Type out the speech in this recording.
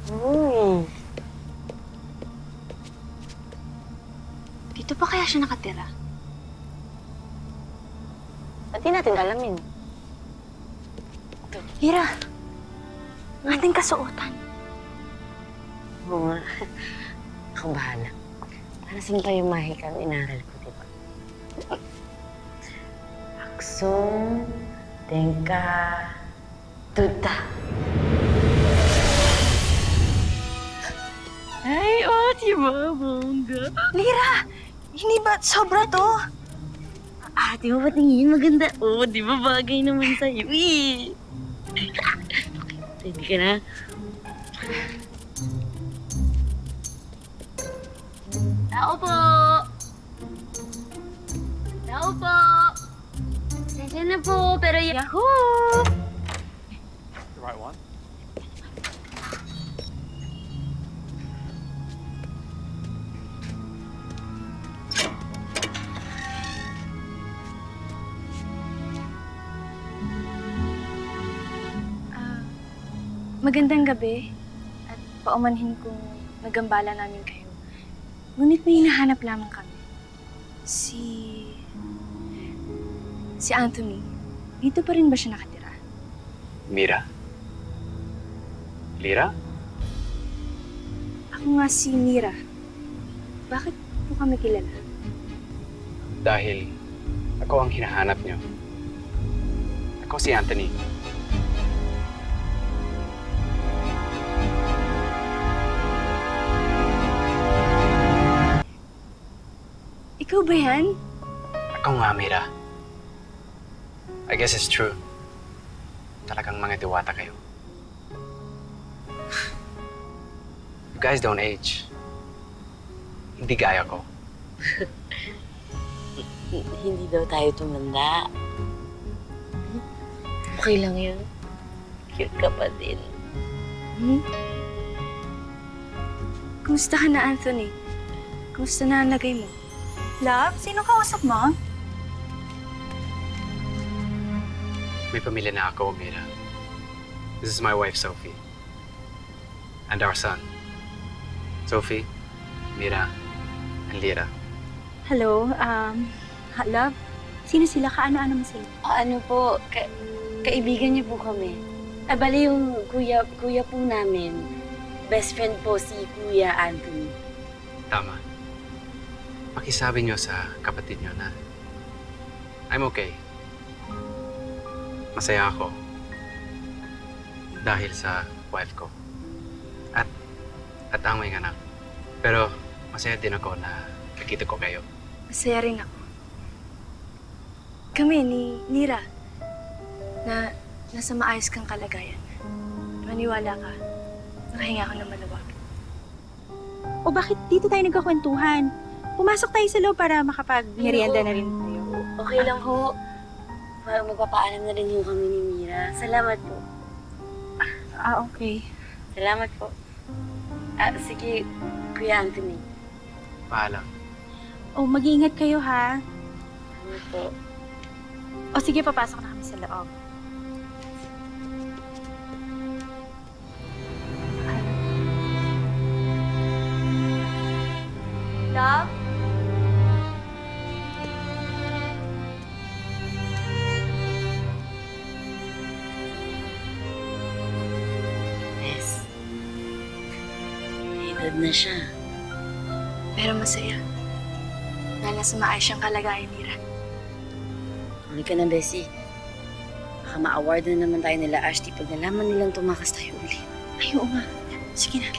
Hmm. Dito pa kaya siya nakatira? Ba't di natin alamin? Lira, ating kasuotan. Oo nga. Ako bahala. Para saan pa yung mahikang inaral ko, diba? Aksong, tengka, tuta. Ay, oh, diba, bongga? Lira, hindi ba sobra to? Ate mo ba tingin maganda? Oo, di ba bagay naman sa'yo eh. Ready ka na? Tao po! Tao po! Sensya na po, pero yahoo! The right one? Magandang gabi at paumanhin kung nagambala namin kayo. Ngunit may hinahanap lamang kami. Si Anthony. Dito pa rin ba siya nakatira? Mira? Lira? Ako nga si Mira. Bakit po kami kilala? Dahil ako ang hinahanap niyo. Ako si Anthony. Ikaw ba yan? Ako nga, Mira. I guess it's true. Talagang mga diwata kayo. You guys don't age. Hindi gaya ko. Hindi daw tayo tumanda. Okay lang yun. Cute ka pa din. Kumusta ka na, Anthony? Kumusta na ang lagay mo? Love, sino kausap mo? May pamilya na ako, Mira. This is my wife, Sophie. And our son. Sophie, Mira, and Lira. Hello, love, sino sila? Kaano-ano mo sila? Ano po, kaibigan niyo po kami. Bali yung kuya po namin. Best friend po si Kuya Anthony. Tama. Pakisabi niyo sa kapatid niyo na I'm okay. Masaya ako dahil sa wife ko at ang mga anak. Pero masaya din ako na nakita ko kayo. Masaya rin ako. Kami ni Lira na nasa maayos kang kalagayan. Maniwala ka. Nakahinga ka na maluwag. O bakit dito tayo nagkakwentuhan? Pumasok tayo sa loob para makapag-merienda na rin tayo. Okay lang ho. Magpapaalam na rin yung kami ni Mira. Salamat po. Okay. Salamat po. Sige, Kuya Anthony. Paalam. Mag-iingat kayo, ha? Salamat po. Sige, papasok na kami sa loob. Love? Yes. May edad na siya. Pero masaya. Dahil nasa maayos siyang kalagayan, Lira. Huli ka na, Bessie. Baka ma-award na naman tayo nila Ashti pag nalaman nilang tumakas tayo uli. Ay, oo nga. Sige na.